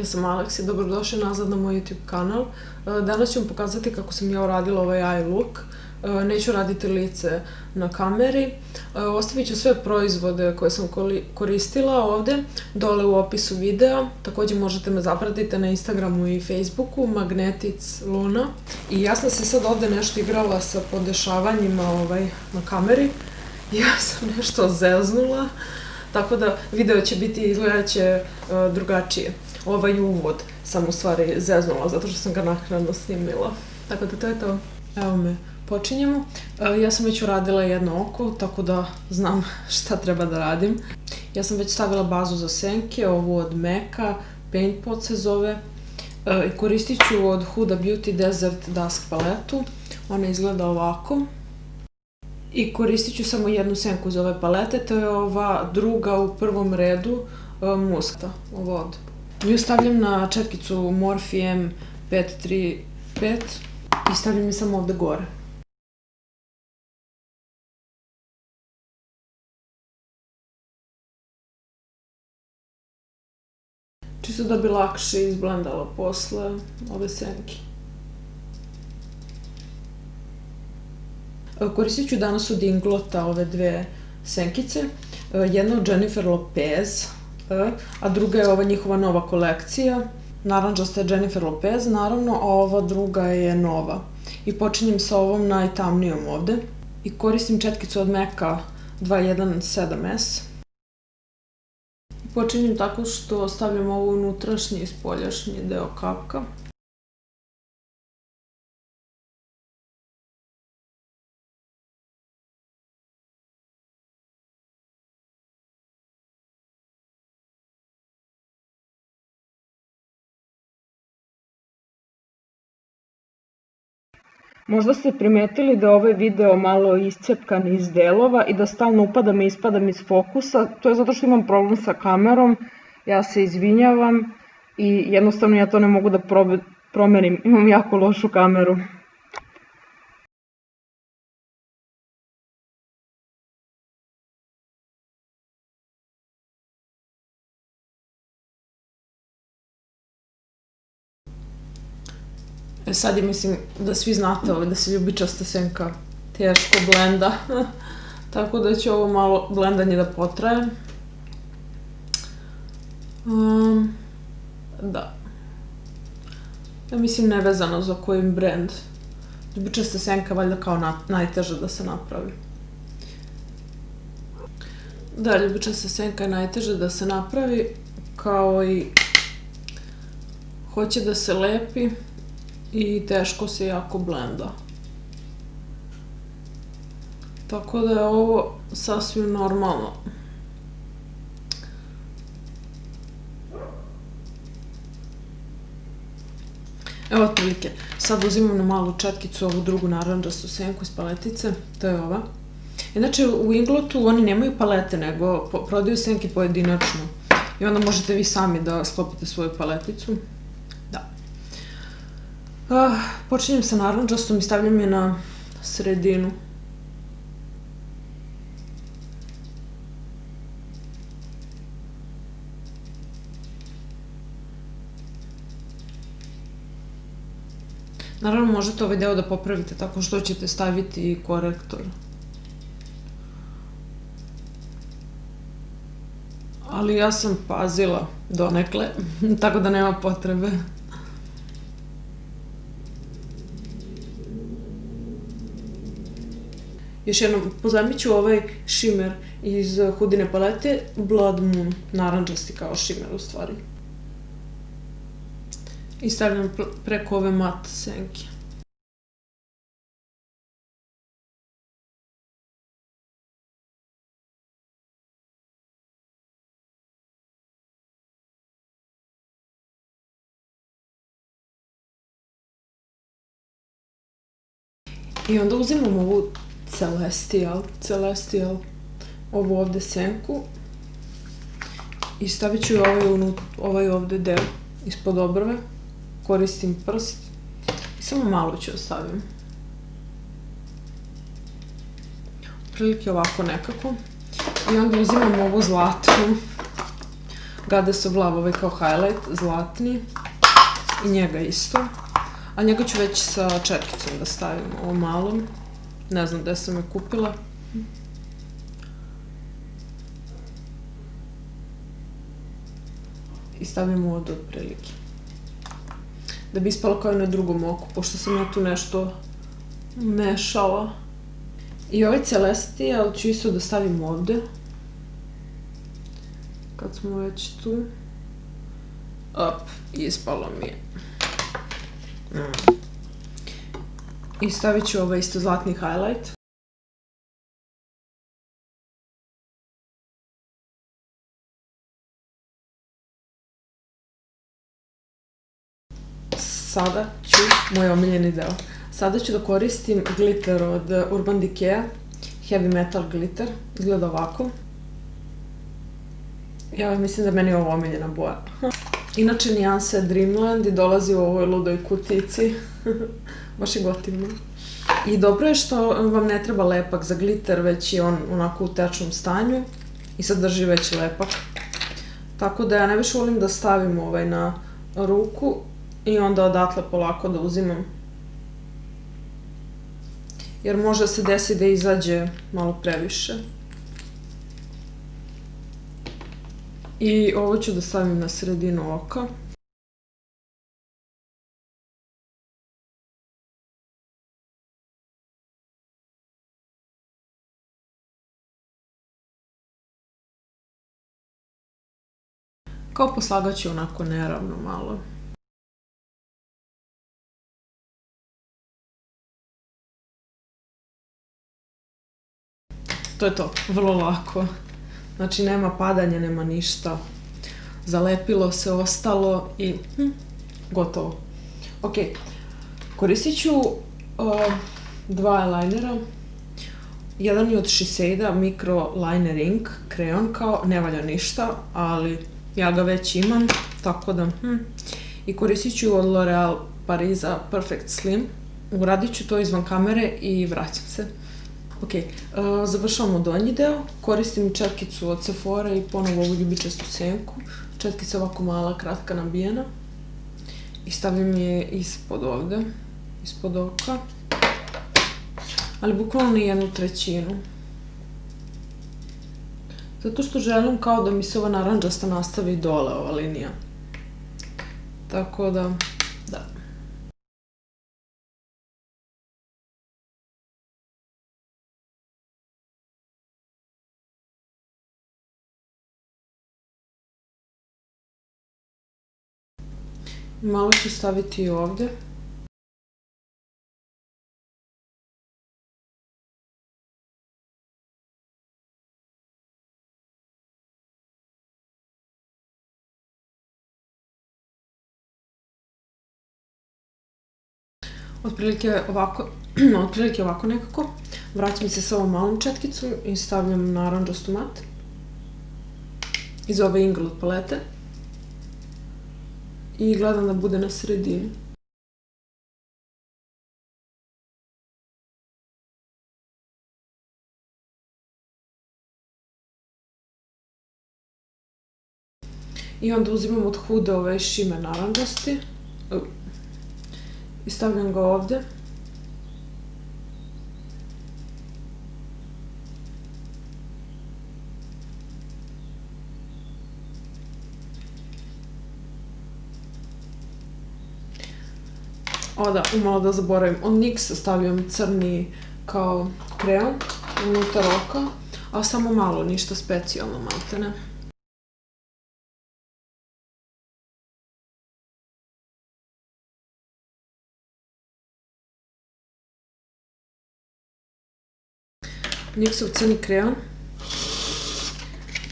Ja sam Alex i dobrodošli nazad na moj YouTube kanal. Danas ću vam pokazati kako sam ja uradila ovaj eye look. Neću raditi lice na kameri. Ostavit ću sve proizvode koje sam koristila ovde, dole u opisu videa. Također možete me zapratiti na Instagramu i Facebooku, Magnetic Luna. I ja sam se sad ovde nešto igrala sa podešavanjima na kameri. Ja sam nešto zeznula, tako da video će biti, izgledat će drugačije. Ovaj uvod sam u stvari zeznula, zato što sam ga naknadno snimila. Tako da to je to. Evo me, počinjemo. Ja sam već uradila jedno oko, tako da znam šta treba da radim. Ja sam već stavila bazu za senke, ovu od Meka, Paint Pot se zove. Koristit ću od Huda Beauty Desert Dusk paletu. Ona izgleda ovako. I koristit ću samo jednu senku iz ove palete, to je ova druga u prvom redu muskata, ovo ovde. Nju stavljam na četkicu Morphe M535 i stavljam je samo ovde gore. Čisto da bi lakše izblendala posle ove senke. Koristit ću danas od Inglota ove dve senkice. Jedna od Jennifer Lopez, a druga je ova njihova nova kolekcija. Naranđasta je Jennifer Lopez, naravno, a ova druga je nova. I počinjem sa ovom najtamnijom ovde. I koristim četkicu od Meka 217S. I počinjem tako što stavljam ovo unutrašnji i spoljašnji deo kapka. Možda ste primetili da je ovaj video malo iscepkan iz delova i da stalno upadam i ispadam iz fokusa. To je zato što imam problem sa kamerom. Ja se izvinjavam i jednostavno ja to ne mogu da promenim. Imam jako lošu kameru. Sad je, mislim, da svi znate da se ljubičasta senka teško blenda, tako da će ovo malo blendanje da potraje. Da. Ja mislim nevezano za kojim brand. Ljubičasta senka valjda kao najteža da se napravi. Da, ljubičasta senka je najteža da se napravi, kao i hoće da se lepi. I teško se jako blenda. Tako da je ovo sasvim normalno. Evo otprilike. Sad uzimam na malu četkicu ovu drugu naranđastu senku iz paletice. To je ova. Inače u Inglotu oni nemaju palete, nego prodaju senke pojedinačno. I onda možete vi sami da sklopite svoju paleticu. Počinjem sa naranđastom i stavljam je na sredinu. Naravno možete ovaj deo da popravite tako što ćete staviti korektor. Ali ja sam pazila donekle, tako da nema potrebe. Još jednom, pozajmit ću ovaj šimer iz Hudine palete, Blood Moon, naranđasti kao šimer u stvari. I stavljam preko ove mat senke. I onda uzimam ovu Celestial, ovu ovde senku i stavit ću ovaj ovde deo ispod obrve, koristim prst i samo malo ću ostavim. Prilike ovako nekako. I onda uzimam ovu zlatnu Goddess of Love, ovaj kao highlight, zlatni. I njega isto. A njega ću već sa četkicom da stavim, ovo malom. Ne znam gde sam je kupila. I stavim ovdje otprilike. Da bi ispalo kao i na drugom oku, pošto sam ja tu nešto mešala. I ovaj Celestial ću isto da stavim ovdje. Kad smo već tu. Op, ispalo mi je. I stavit ću ovaj isto zlatni highlight. Sada ću, moj omiljeni deo, sada ću da koristim glitter od Urban Decaya, Heavy Metal Glitter, izgleda ovako. Ja mislim da meni je ovo omiljena boja. Inače nijansa je Dreamland i dolazi u ovoj ludoj kutici, baš je gotivno. I dobro je što vam ne treba lepak za glitter, već je on onako u tečnom stanju i sad drži već lepak. Tako da ja najviše volim da stavim ovaj na ruku i onda odatle polako da uzimam. Jer može se desi da izađe malo previše. I ovo ću da stavim na sredinu oka. Kao poslagaću onako neravno malo. To je to, vrlo lako. Znači nema padanja, nema ništa. Zalepilo se, ostalo i gotovo. Ok, koristit ću dva eyelinera. Jedan je od Shiseido Micro Liner Ink, kreon kao, ne valja ništa, ali ja ga već imam, tako da I koristit ću od L'Oreal Pariza Perfect Slim. Uradit ću to izvan kamere i vraćam se. Ok, završavamo donji deo, koristim četkicu od Sephora i ponovo ovu ljubičastu senku. Četkica je ovako mala, kratka, nabijena. I stavim je ispod ovde, ispod oka. Ali bukvalno na 1/3. Zato što želim kao da mi se ova naranđasta nastavi dole, ova linija. Tako da, da. Malo ću staviti i ovde. Otprilike ovako nekako. Vraćam se sa ovom malom četkicom i stavljam naranđastu mat. Iz ove Inglot palete. I gledam da bude na sredini. I onda uzimam od Huda ovaj šimer naranđasti. I stavljam ga ovde. O da, umalo da zaboravim, od NYX stavljam crni kao kreon unutar oka, a samo malo, ništa specijalno, maltene. NYX-ov crni kreon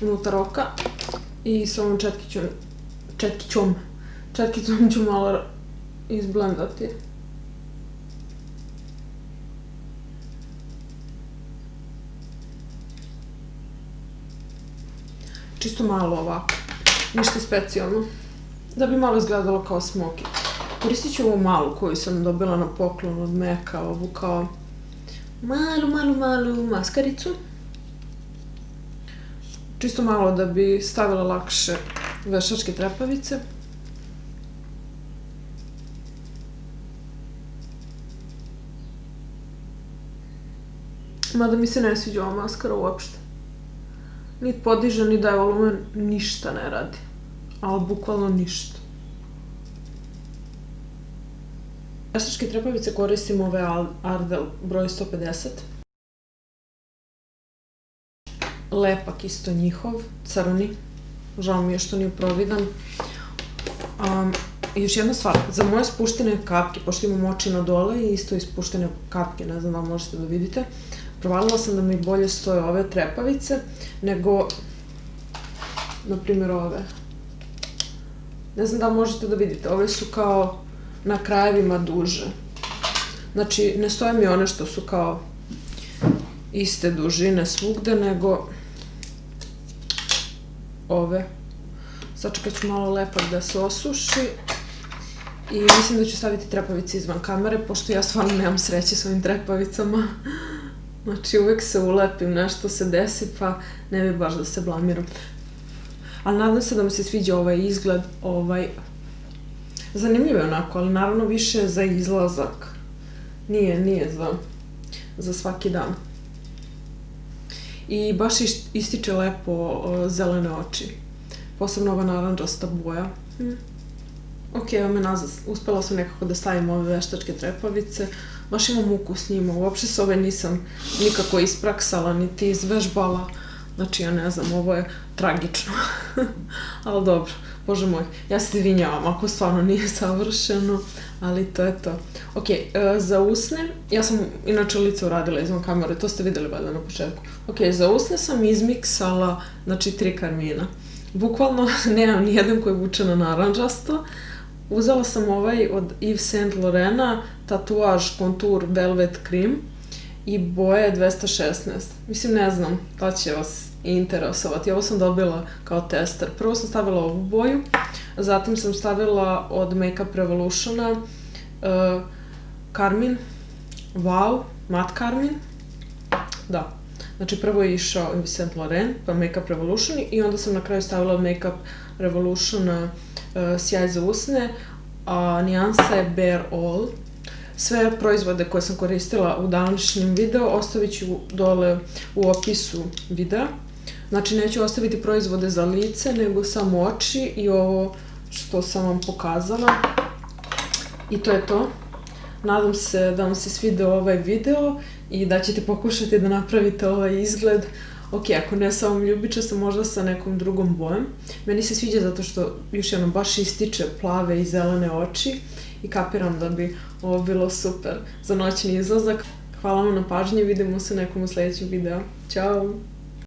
unutar oka i s ovom četkicom ću malo izblendati. Čisto malo ovako, ništa specijalno, da bi malo izgledalo kao smoky. Koristit ću ovu malu koju sam dobila na poklon od Meka, ovu kao malu maskaricu. Čisto malo da bi stavila lakše veštačke trepavice. Mada mi se ne sviđa ova maskara uopšte. Niti podiže, ni daje volumen, ništa ne radi. Ali bukvalno ništa. Veštačke trepavice koristim ove Ardell broj 150. Lepak isto njihov, crni. Žao mi je što nije providan. I još jedna stvar, za moje spuštene kapke, pošto imam oči na dole i isto ispuštene kapke, ne znam da li možete da vidite, provalila sam da mi bolje stoje ove trepavice nego, na primjer, ove. Ne znam da li možete da vidite, ove su kao na krajevima duže. Znači, ne stoje mi one što su kao iste dužine svugde, nego ove. Sačekat ću malo lepak da se osuši i mislim da ću staviti trepavice izvan kamere, pošto ja stvarno nemam sreće s ovim trepavicama. Znači, uvek se ulepim, nešto se desi, pa ne bi baš da se blamiram. Ali nadam se da mi se sviđa ovaj izgled, zanimljivo je onako, ali naravno više za izlazak. Nije za svaki dan. I baš ističe lepo zelene oči. Posebno ova naranđasta boja. Ok, evo me nazad. Uspela sam nekako da stavim ove veštačke trepavice. Baš imam ukus s njima. Uopšte se ove nisam nikako ispraksala, niti izvežbala. Znači, ja ne znam, ovo je tragično. Ali dobro, bože moj. Ja se izvinjavam ako stvarno nije savršeno, ali to je to. Ok, za usne, ja sam inače lice uradila izvan kamere, to ste videli valjda na početku. Ok, za usne sam izmiksala, znači, 3 karmina. Bukvalno nemam nijedan koji vuče na naranđasto. Uzela sam ovaj od Yves Saint Laurenta, tatuaž Contour Velvet Cream i boja je 216. Mislim, ne znam da će vas interesovati. Ovo sam dobila kao tester. Prvo sam stavila ovu boju, zatim sam stavila od Makeup Revolutiona Carmine, Wow, Matte Carmine. Da. Znači, prvo je išao Yves Saint Laurent, pa Makeup Revolution i onda sam na kraju stavila od Makeup Revolutiona sjaj za usne, a nijansa je Bare All. Sve proizvode koje sam koristila u današnjem videu ostavit ću dole u opisu videa. Znači, neću ostaviti proizvode za lice, nego samo oči i ovo što sam vam pokazala. I to je to. Nadam se da vam se svideo ovaj video i da ćete pokušati da napravite ovaj izgled. Ok, ako ne sa ovom ljubičastom, možda sa nekom drugom bojom. Meni se sviđa zato što još jedno baš ističe plave i zelene oči i kapiram da bi ovo bilo super za noćni izlazak. Hvala vam na pažnji, vidimo se nekom u sledećem videu. Ćao!